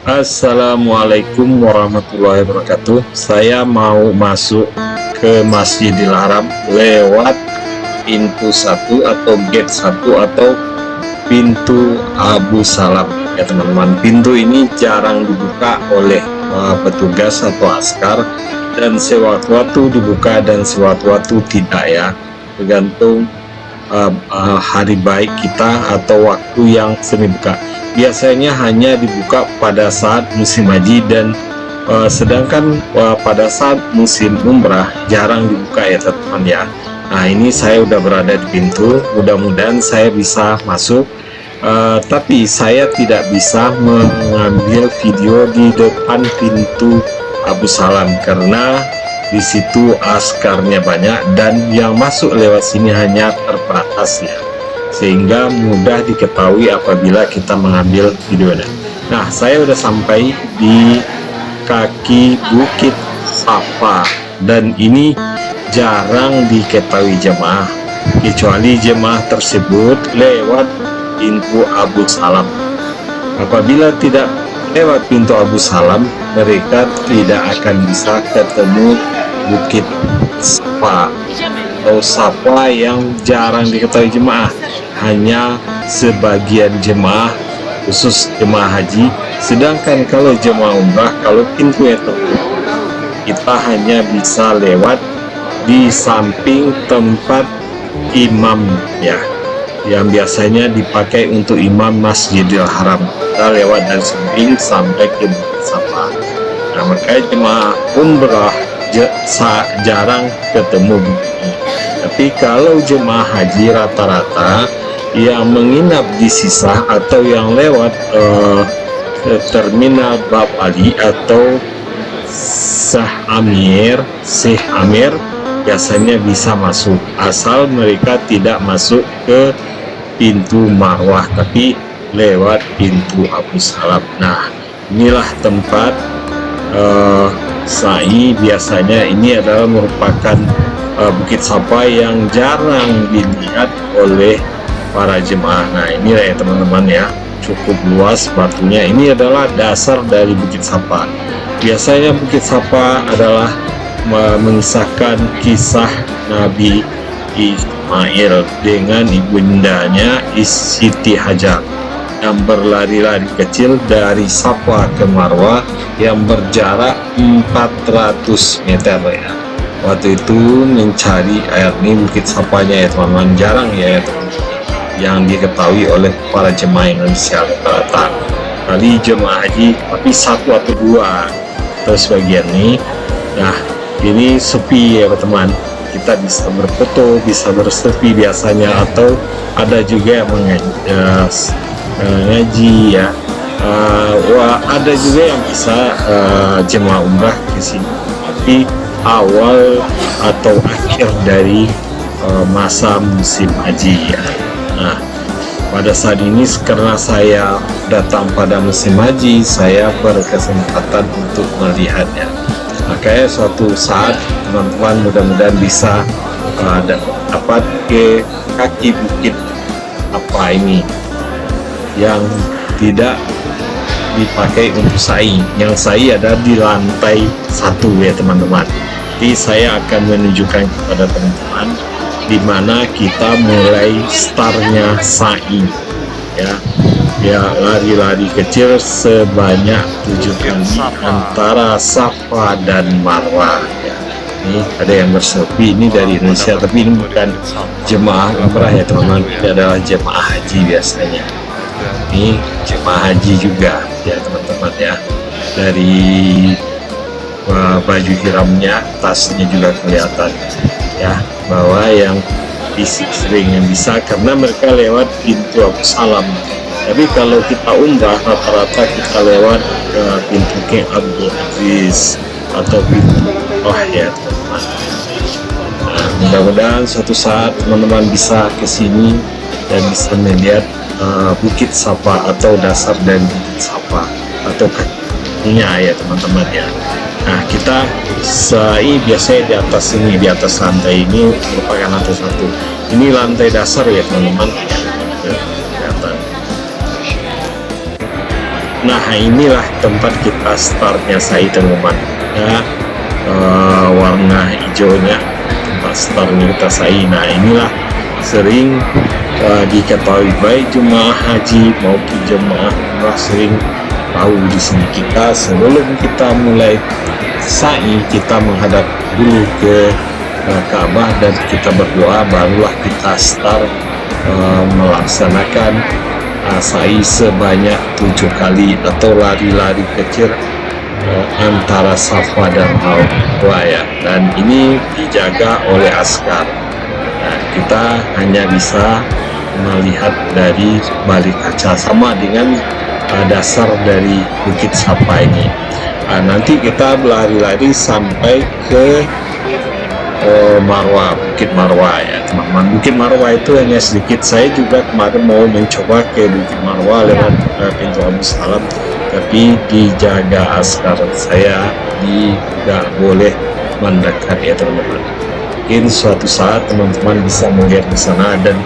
Assalamualaikum warahmatullahi wabarakatuh. Saya mau masuk ke Masjidil Haram lewat pintu 1 atau gate 1 atau pintu Abu Salam ya teman-teman. Pintu ini jarang dibuka oleh petugas atau askar, dan sewaktu-waktu dibuka dan sewaktu-waktu tidak ya, tergantung hari baik kita atau waktu yang sering buka. Biasanya hanya dibuka pada saat musim haji, dan sedangkan pada saat musim umrah jarang dibuka ya teman-teman ya. Nah, ini saya udah berada di pintu, mudah-mudahan saya bisa masuk. Tapi saya tidak bisa mengambil video di depan pintu Abu Salam karena di situ askarnya banyak dan yang masuk lewat sini hanya terbatas ya, sehingga mudah diketahui apabila kita mengambil videonya. Nah, saya udah sampai di kaki Bukit Safa, dan ini jarang diketahui jemaah, kecuali jemaah tersebut lewat pintu Abu Salam. Apabila tidak lewat pintu Abu Salam, mereka tidak akan bisa ketemu Bukit Safa atau Safa yang jarang diketahui jemaah. Hanya sebagian jemaah, khusus jemaah haji. Sedangkan kalau jemaah umrah, kalau pintu itu kita hanya bisa lewat di samping tempat imam ya, yang biasanya dipakai untuk imam Masjidil Haram. Kita lewat dari samping sampai ke Bukit Safa. Nah, makanya jemaah umrah jarang ketemu begini. Tapi kalau jemaah haji rata-rata yang menginap di Sisah atau yang lewat ke terminal Bab Ali atau Syekh Amir biasanya bisa masuk, asal mereka tidak masuk ke pintu Marwah tapi lewat pintu Abu Salam. Nah, inilah tempat sa'i. Biasanya ini adalah merupakan Bukit Safa yang jarang dilihat oleh para jemaah. Nah, inilah ya teman-teman ya, cukup luas batunya. Ini adalah dasar dari Bukit Safa. Biasanya Bukit Safa adalah mengisahkan kisah Nabi Ismail dengan ibundanya Siti Hajar yang berlari-lari kecil dari Safa ke Marwah yang berjarak 400 meter ya. Waktu itu mencari air ini Bukit Safanya ya teman-teman, jarang ya yang diketahui oleh para jemaah Indonesia rata-rata. Kali jemaah haji tapi satu atau dua terus bagian ini. Nah, ini sepi ya teman, kita bisa berfoto, bisa berselfie biasanya, atau ada juga yang ngaji ya. Ada juga yang bisa jemaah umrah ke sini tapi awal atau akhir dari masa musim haji ya. Nah, pada saat ini karena saya datang pada musim haji, saya berkesempatan untuk melihatnya. Makanya suatu saat teman-teman mudah-mudahan bisa dapat ke kaki bukit apa ini yang tidak dipakai untuk sa'i. Yang sa'i ada di lantai 1 ya teman-teman. Jadi saya akan menunjukkan kepada teman-teman di mana kita mulai startnya sa'i ya, lari-lari kecil sebanyak 7 kali antara Safa dan Marwah ya. Ini ada yang berselfie, ini dari Indonesia tapi ini bukan jemaah umrah ya teman-teman, ini adalah jemaah haji biasanya. Ini jemaah haji juga ya teman-teman ya, dari baju hiramnya, tasnya juga kelihatan ya, bahwa yang sering yang bisa karena mereka lewat pintu Abu Salam. Tapi kalau kita umrah rata-rata kita lewat ke pintu King Abdul Aziz atau pintu ya teman-teman. Nah, mudah-mudahan suatu saat teman-teman bisa ke sini dan bisa melihat Bukit Safa atau dasar dari Bukit Safa atau kakinya ya teman-teman ya. Nah, kita biasanya di atas ini, di atas lantai ini merupakan lantai 1. Ini lantai dasar ya teman-teman. Kelihatan. Nah, inilah tempat kita startnya saya teman-teman ya, warna hijaunya tempat startnya kita saya. Nah, inilah sering diketahui baik jemaah haji maupun jemaah umrah sering tahu di sini. Kita sebelum kita mulai sa'i, kita menghadap dulu ke Ka'bah dan kita berdoa, barulah kita start melaksanakan sa'i sebanyak 7 kali atau lari-lari kecil antara Safa dan Marwah ya. Dan ini dijaga oleh askar. Nah, kita hanya bisa melihat dari balik kaca, sama dengan dasar dari Bukit Safa ini. Nanti kita berlari-lari sampai ke Marwah, Bukit Marwah ya teman-teman. Bukit Marwah itu hanya sedikit. Saya juga kemarin mau mencoba ke Bukit Marwah lewat pintu Abu Salam, tapi dijaga askar. Saya tidak boleh mendekat ya teman-teman. Mungkin suatu saat teman-teman bisa melihat di sana, dan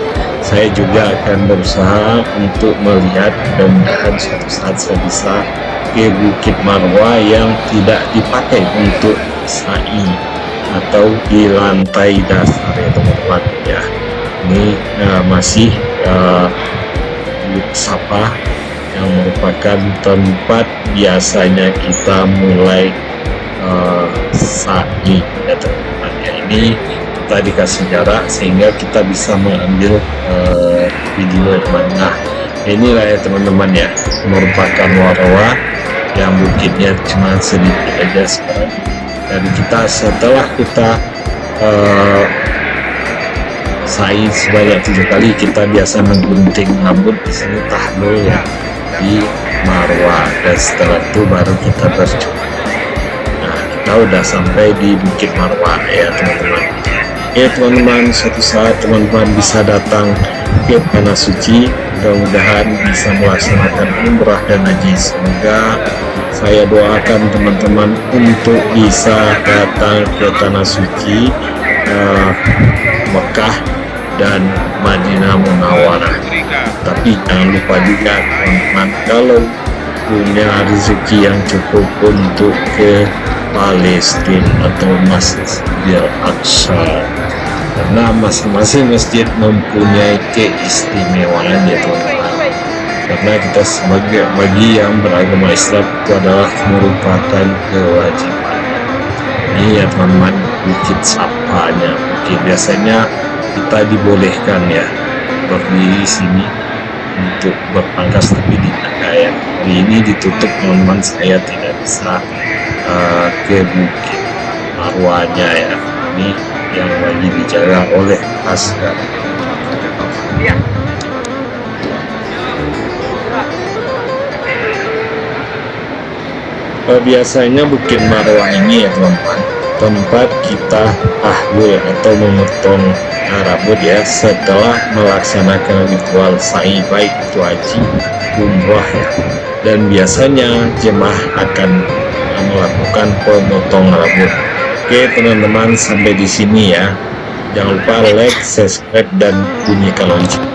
saya juga akan berusaha untuk melihat, dan mudah-mudahan suatu saat saya bisa ke Bukit Marwah yang tidak dipakai untuk sa'i atau di lantai dasar ya teman-teman ya. Ini masih Bukit Safa yang merupakan tempat biasanya kita mulai sa'i ya teman-teman ya. Ini kita dikasih jarak sehingga kita bisa mengambil video teman. Nah, inilah ya teman-teman ya, merupakan Marwah yang bukitnya cuma sedikit aja sekarang. Dan kita setelah kita sa'i sebanyak 7 kali, kita biasa menggunting rambut di sini tahlul ya di Marwah, dan setelah itu baru kita berjumpa. Nah, kita udah sampai di Bukit Marwah ya teman-teman. Oke teman-teman, suatu saat teman-teman bisa datang ke Tanah Suci, mudah-mudahan bisa melaksanakan umrah dan haji. Semoga saya doakan teman-teman untuk bisa datang ke Tanah Suci, Mekah dan Madinah Munawwarah. Tapi jangan lupa juga teman-teman, kalau punya rezeki yang cukup untuk ke Palestina atau Masjidil Aqsa, karena masing-masing masjid mempunyai keistimewaan ya teman-teman. Karena kita sebagai bagi yang beragama Islam itu adalah merupakan kewajiban. Ini ya teman-teman, Bukit Safanya. Oke, biasanya kita dibolehkan ya berdiri sini untuk berpangkas, tapi dijaga ya. Hari ini ditutup teman-teman, saya tidak bisa ke Bukit Marwahnya ya. Ini yang lagi dijaga oleh askar. Ya. Biasanya Bukit Marwah ini ya teman-teman, tempat kita tahlul atau memotong rambut ya setelah melaksanakan ritual sa'i, baik itu haji, umrah ya. Dan biasanya jemaah akan melakukan pemotongan rambut. Oke teman-teman, sampai di sini ya. Jangan lupa like, subscribe, dan bunyikan lonceng.